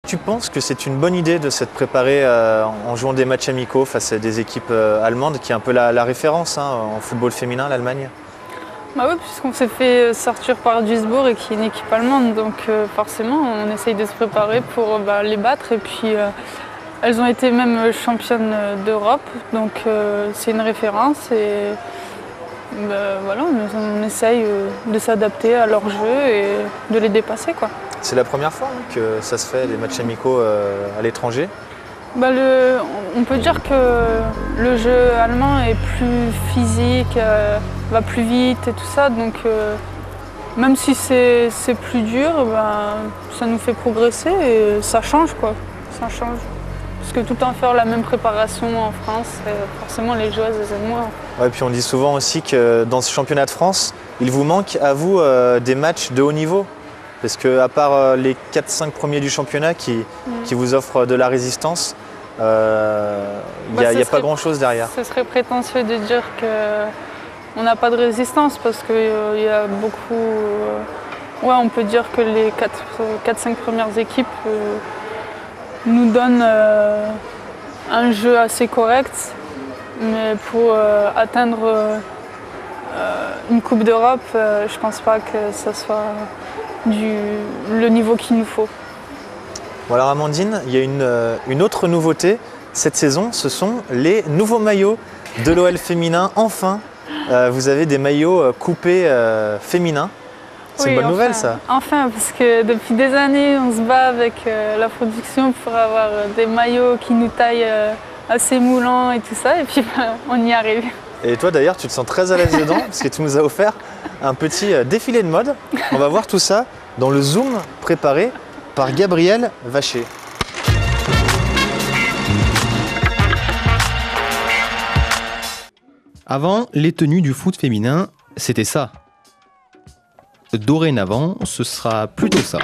tu penses que c'est une bonne idée de s'être préparé en jouant des matchs amicaux face à des équipes allemandes, qui est un peu la référence en football féminin, l'Allemagne? Bah oui, puisqu'on s'est fait sortir par Duisbourg et qui est une équipe allemande, donc forcément on essaye de se préparer pour les battre. Et puis elles ont été même championnes d'Europe, donc c'est une référence. Et voilà, on essaye de s'adapter à leur jeu et de les dépasser, quoi. C'est la première fois que ça se fait, les matchs amicaux à l'étranger? On peut dire que le jeu allemand est plus physique, va plus vite et tout ça, donc même si c'est plus dur, ça nous fait progresser et ça change, quoi. Ça change. Parce que tout le temps faire la même préparation en France, forcément les joueuses elles aiment moins. Ouais, puis on dit souvent aussi que dans ce championnat de France, il vous manque à vous des matchs de haut niveau. Parce qu'à part les 4-5 premiers du championnat qui vous offrent de la résistance, il n'y a pas grand-chose derrière. Ce serait prétentieux de dire qu'on n'a pas de résistance parce qu'il y a beaucoup... on peut dire que les 4-5 premières équipes nous donnent un jeu assez correct. Mais pour atteindre une Coupe d'Europe, je ne pense pas que ce soit le niveau qu'il nous faut. Bon alors Amandine, il y a une autre nouveauté cette saison, ce sont les nouveaux maillots de l'OL féminin. Enfin, vous avez des maillots coupés féminins. C'est une bonne nouvelle, ça. Enfin, parce que depuis des années, on se bat avec la production pour avoir des maillots qui nous taillent assez moulants et tout ça, et puis on y arrive. Et toi d'ailleurs, tu te sens très à l'aise dedans, parce que tu nous as offert un petit défilé de mode. On va voir tout ça dans le Zoom préparé par Gabriel Vacher. Avant, les tenues du foot féminin, c'était ça. Dorénavant, ce sera plutôt ça.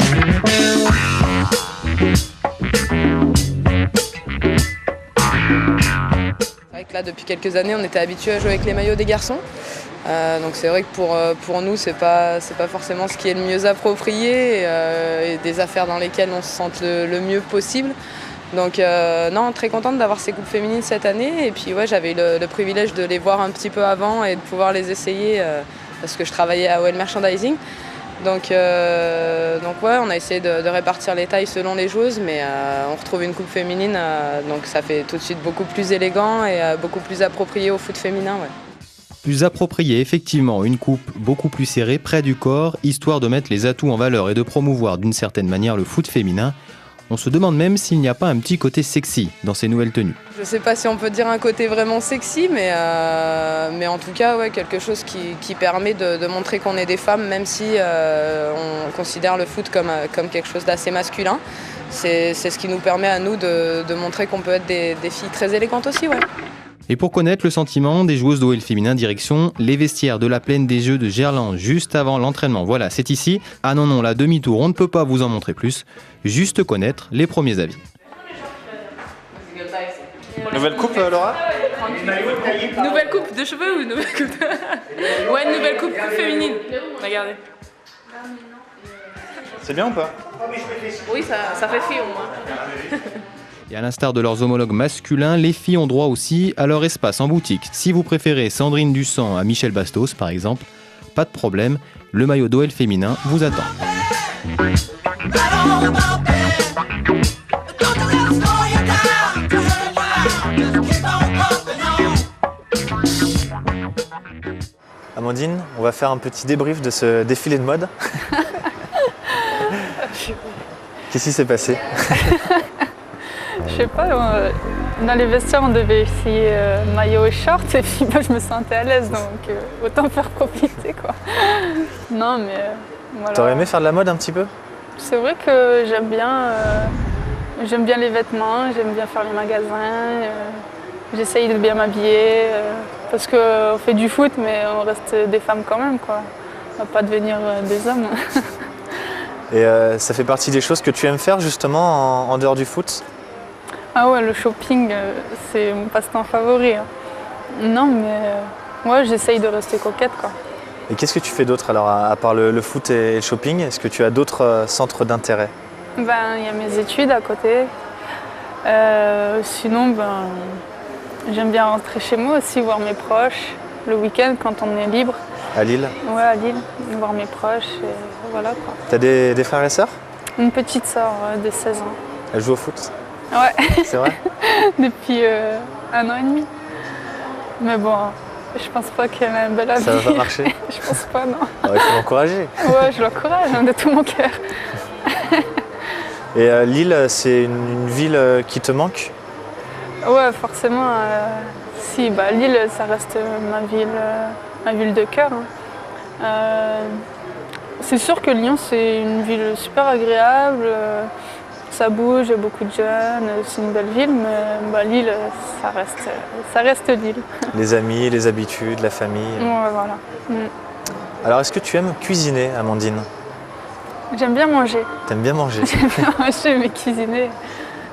C'est vrai que là, depuis quelques années, on était habitués à jouer avec les maillots des garçons. Donc c'est vrai que pour nous, c'est pas forcément ce qui est le mieux approprié et des affaires dans lesquelles on se sente le mieux possible. Donc non, très contente d'avoir ces coupes féminines cette année. Et puis ouais, j'avais eu le privilège de les voir un petit peu avant et de pouvoir les essayer parce que je travaillais à OL Merchandising. Donc ouais, on a essayé de répartir les tailles selon les joueuses, mais on retrouve une coupe féminine, donc ça fait tout de suite beaucoup plus élégant et beaucoup plus approprié au foot féminin. Ouais. Plus approprié, effectivement, une coupe beaucoup plus serrée près du corps, histoire de mettre les atouts en valeur et de promouvoir d'une certaine manière le foot féminin. On se demande même s'il n'y a pas un petit côté sexy dans ces nouvelles tenues. Je ne sais pas si on peut dire un côté vraiment sexy, mais en tout cas, ouais, quelque chose qui permet de montrer qu'on est des femmes, même si on considère le foot comme quelque chose d'assez masculin. C'est ce qui nous permet à nous de montrer qu'on peut être des filles très élégantes aussi. Ouais. Et pour connaître le sentiment des joueuses d'OL féminin, direction les vestiaires de la Plaine des Jeux de Gerland, juste avant l'entraînement. Voilà, c'est ici. Ah non, la demi-tour, on ne peut pas vous en montrer plus. Juste connaître les premiers avis. Nouvelle coupe, Laura? Nouvelle coupe de cheveux ou nouvelle coupe Ouais, une nouvelle coupe féminine. Regardez. C'est bien ou pas? Oui, ça fait fille au moins. Et à l'instar de leurs homologues masculins, les filles ont droit aussi à leur espace en boutique. Si vous préférez Sandrine Dussant à Michel Bastos, par exemple, pas de problème, le maillot d'OL féminin vous attend. Amandine, on va faire un petit débrief de ce défilé de mode. Qu'est-ce qui s'est passé? Je sais pas, dans les vestiaires on devait essayer maillot et short et puis moi je me sentais à l'aise donc autant faire profiter quoi. Non mais voilà. T'aurais aimé faire de la mode un petit peu? C'est vrai que j'aime bien les vêtements, j'aime bien faire les magasins, j'essaye de bien m'habiller parce qu'on fait du foot mais on reste des femmes quand même quoi. On va pas devenir des hommes. Et ça fait partie des choses que tu aimes faire justement en dehors du foot? Ah ouais, le shopping, c'est mon passe-temps favori. Hein. Non, mais ouais, j'essaye de rester coquette, quoi. Et qu'est-ce que tu fais d'autre alors, à part le foot et le shopping? Est-ce que tu as d'autres centres d'intérêt? Ben, il y a mes études à côté. Sinon, ben, j'aime bien rentrer chez moi aussi, voir mes proches. Le week-end, quand on est libre. À Lille? Ouais, à Lille, voir mes proches. Et voilà quoi. T'as des frères et sœurs? Une petite sœur de 16 ans. Elle joue au foot? Ouais, C'est vrai? depuis 1 an et demi. Mais bon, je pense pas qu'elle a un bel avenir. Ça va pas marcher? Je pense pas, non. Il faut l'encourager. Ouais, je l'encourage de tout mon cœur. Et Lille, c'est une ville qui te manque? Ouais, forcément. Si, bah, Lille, ça reste ma ville de cœur. Hein. C'est sûr que Lyon, c'est une ville super agréable. Ça bouge, il y a beaucoup de jeunes, c'est une belle ville, mais bah, Lille, ça reste Lille. Les amis, les habitudes, la famille. Ouais, voilà. Alors, est-ce que tu aimes cuisiner, Amandine? J'aime bien manger. T'aimes bien manger? J'aime bien manger, mais cuisiner,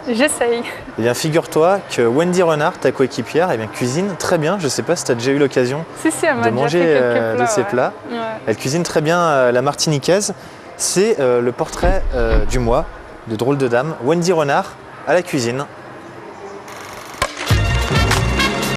j'essaye. Eh bien, figure-toi que Wendy Renard, ta coéquipière, eh bien, cuisine très bien. Je ne sais pas si tu as déjà eu l'occasion Si, elle m'a de déjà manger fait quelques plats, de ces ouais. plats. Ouais. Elle cuisine très bien la martiniquaise. C'est le portrait du mois de Drôle de Dame, Wendy Renard à la cuisine.